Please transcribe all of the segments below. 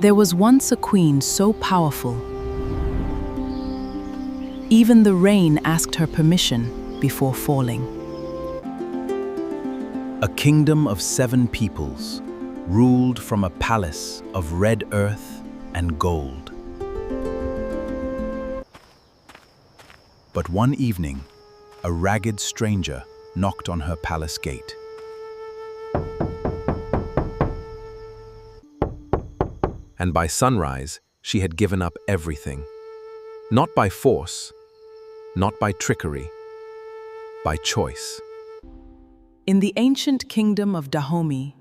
There was once a queen so powerful, even the rain asked her permission before falling. A kingdom of 7 peoples, ruled from a palace of red earth and gold. But one evening, a ragged stranger knocked on her palace gate. And by sunrise, she had given up everything. Not by force, not by trickery, by choice. In the ancient kingdom of Dahomey,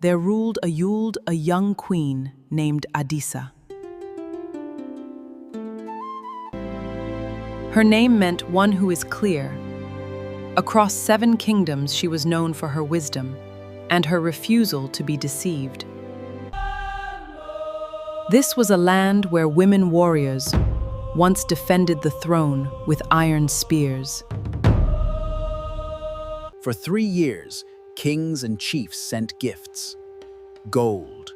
there ruled a young queen named Adisa. Her name meant one who is clear. Across 7 kingdoms, she was known for her wisdom and her refusal to be deceived. This was a land where women warriors once defended the throne with iron spears. For 3 years, kings and chiefs sent gifts: gold,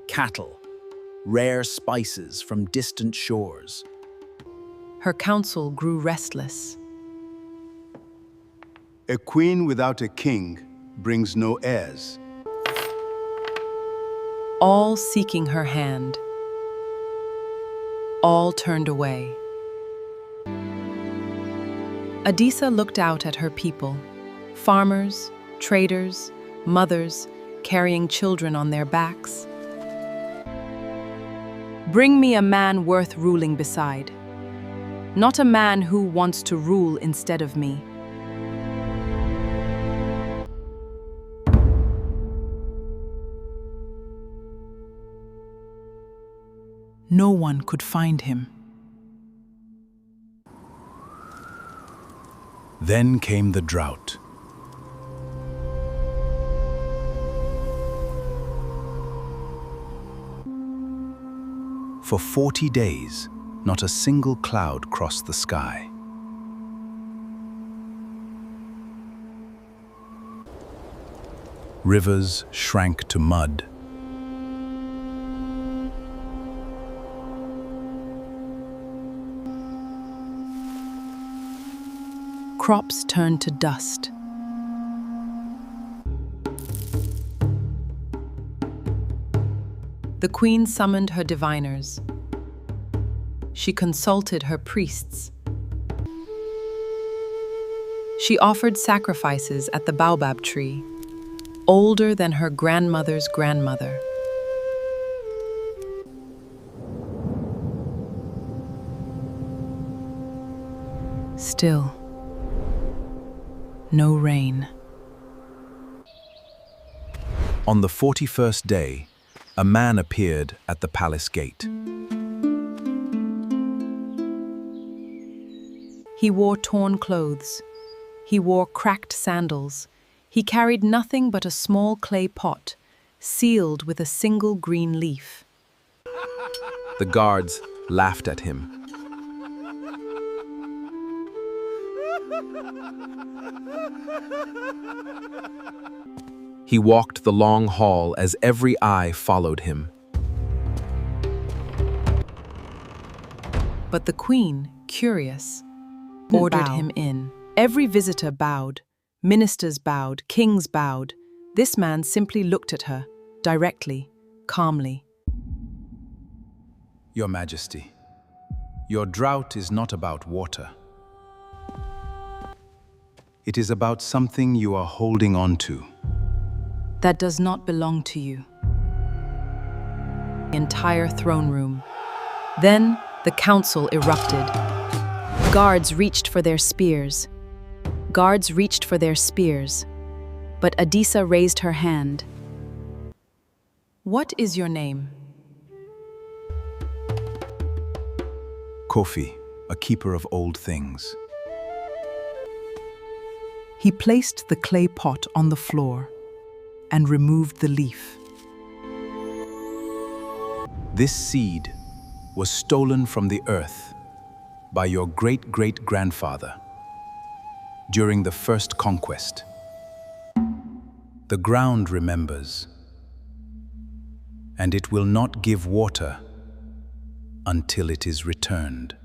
cattle, rare spices from distant shores. Her council grew restless. A queen without a king brings no heirs. All seeking her hand. All turned away. Adisa looked out at her people, farmers, traders, mothers, carrying children on their backs. Bring me a man worth ruling beside, not a man who wants to rule instead of me. No one could find him. Then came the drought. For 40 days, not a single cloud crossed the sky. Rivers shrank to mud. Crops turned to dust. The queen summoned her diviners. She consulted her priests. She offered sacrifices at the baobab tree, older than her grandmother's grandmother. Still, no rain. On the 41st day, a man appeared at the palace gate. He wore torn clothes. He wore cracked sandals. He carried nothing but a small clay pot, sealed with a single green leaf. The guards laughed at him. He walked the long hall as every eye followed him. But the queen, curious, ordered him in. Every visitor bowed, ministers bowed, kings bowed. This man simply looked at her, directly, calmly. Your Majesty, your drought is not about water. It is about something you are holding on to. That does not belong to you. The entire throne room. Then the council erupted. Guards reached for their spears. Guards reached for their spears. But Adisa raised her hand. What is your name? Kofi, a keeper of old things. He placed the clay pot on the floor and removed the leaf. This seed was stolen from the earth by your great-great-grandfather during the first conquest. The ground remembers, and it will not give water until it is returned.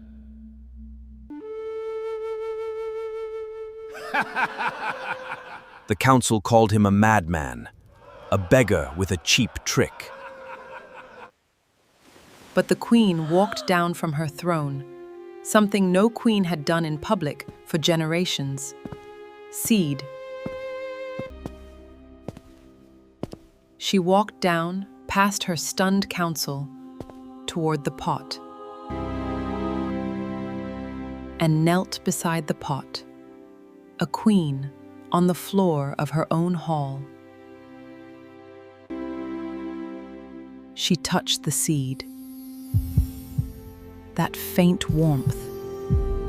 The council called him a madman, a beggar with a cheap trick. But the queen walked down from her throne, something no queen had done in public for generations. Seed. She walked down, past her stunned council, toward the pot, and knelt beside the pot, a queen on the floor of her own hall. She touched the seed, that faint warmth,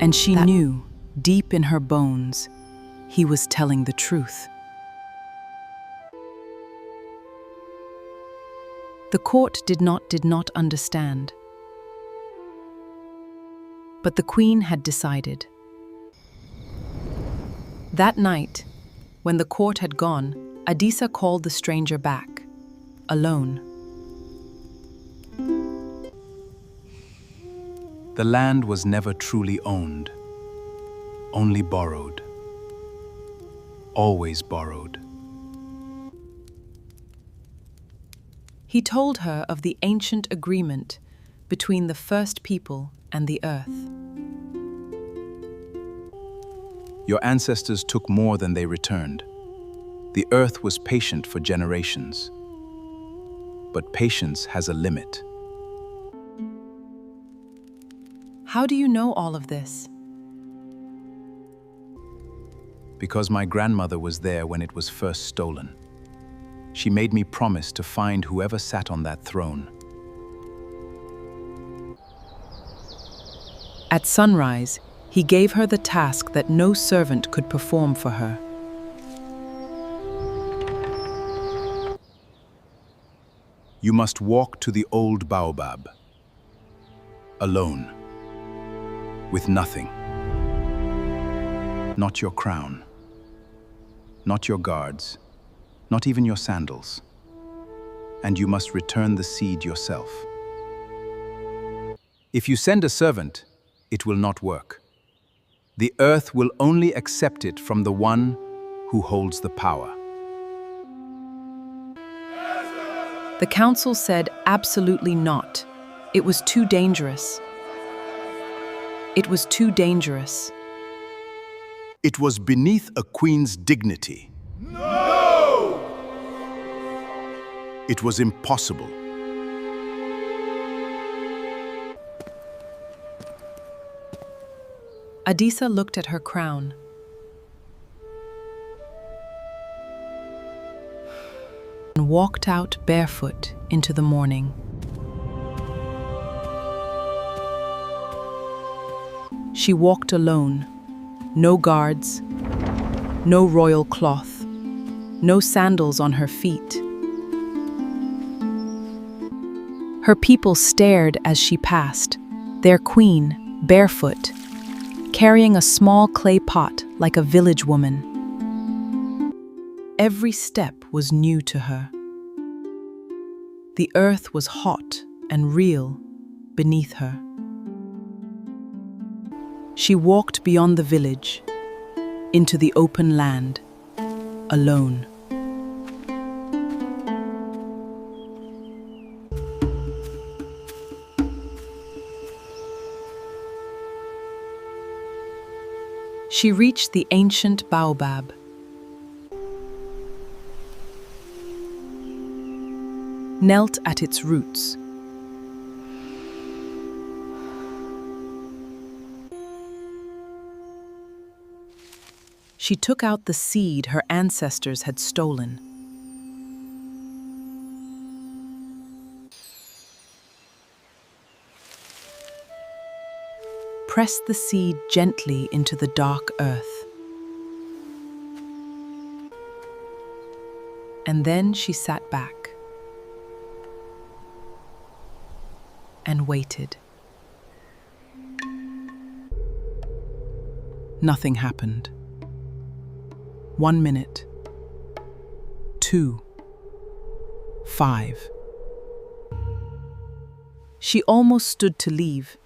and she knew, deep in her bones, he was telling the truth. The court did not understand. But the queen had decided. That night, when the court had gone, Adisa called the stranger back, alone. The land was never truly owned, only borrowed, always borrowed. He told her of the ancient agreement between the first people and the earth. Your ancestors took more than they returned. The earth was patient for generations. But patience has a limit. How do you know all of this? Because my grandmother was there when it was first stolen. She made me promise to find whoever sat on that throne. At sunrise, he gave her the task that no servant could perform for her. You must walk to the old baobab, alone, with nothing. Not your crown, not your guards, not even your sandals. And you must return the seed yourself. If you send a servant, it will not work. The earth will only accept it from the one who holds the power. The council said absolutely not. It was too dangerous. It was too dangerous. It was beneath a queen's dignity. It was impossible. Adisa looked at her crown. And walked out barefoot into the morning. She walked alone, no guards, no royal cloth, no sandals on her feet. Her people stared as she passed, their queen, barefoot, carrying a small clay pot like a village woman. Every step was new to her. The earth was hot and real beneath her. She walked beyond the village, into the open land, alone. She reached the ancient baobab. Knelt at its roots. She took out the seed her ancestors had stolen. Pressed the seed gently into the dark earth. And then she sat back and waited. Nothing happened. 1 minute, 2, 5, She almost stood to leave.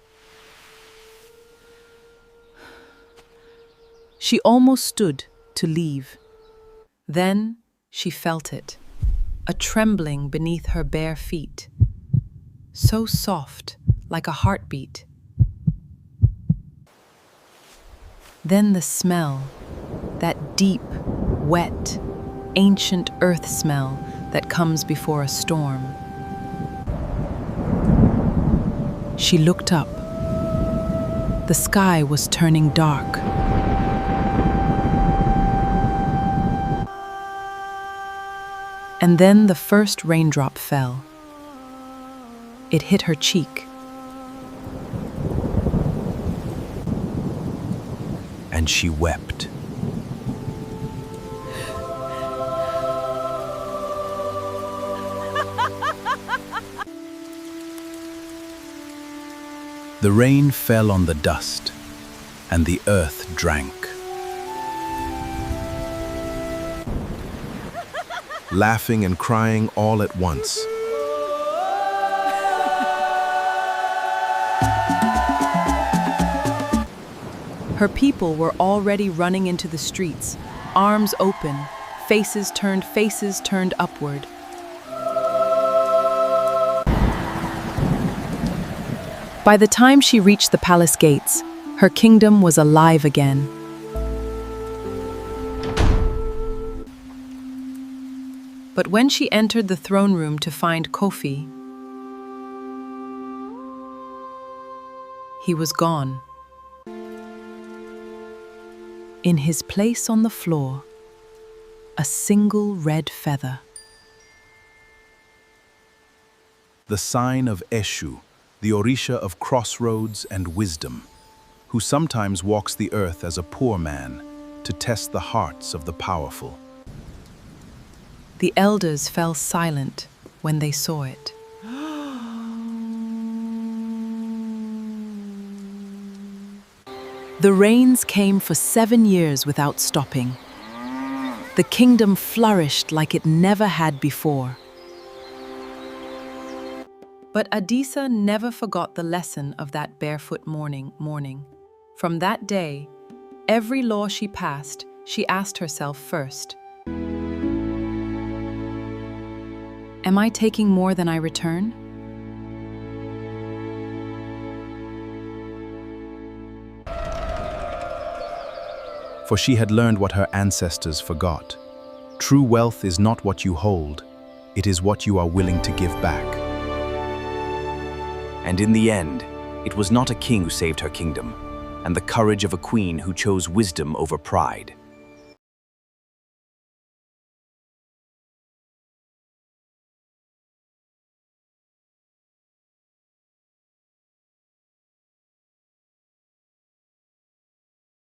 She almost stood to leave. Then she felt it, a trembling beneath her bare feet, so soft, like a heartbeat. Then the smell, that deep, wet, ancient earth smell that comes before a storm. She looked up. The sky was turning dark. And then the first raindrop fell. It hit her cheek. And she wept. The rain fell on the dust, and the earth drank. Laughing and crying all at once. Her people were already running into the streets, arms open, faces turned upward. By the time she reached the palace gates, her kingdom was alive again. But when she entered the throne room to find Kofi, he was gone. In his place on the floor, a single red feather. The sign of Eshu, the Orisha of crossroads and wisdom, who sometimes walks the earth as a poor man to test the hearts of the powerful. The elders fell silent when they saw it. The rains came for 7 years without stopping. The kingdom flourished like it never had before. But Adisa never forgot the lesson of that barefoot morning. From that day, every law she passed, she asked herself first, am I taking more than I return? For she had learned what her ancestors forgot. True wealth is not what you hold, it is what you are willing to give back. And in the end, it was not a king who saved her kingdom, and the courage of a queen who chose wisdom over pride.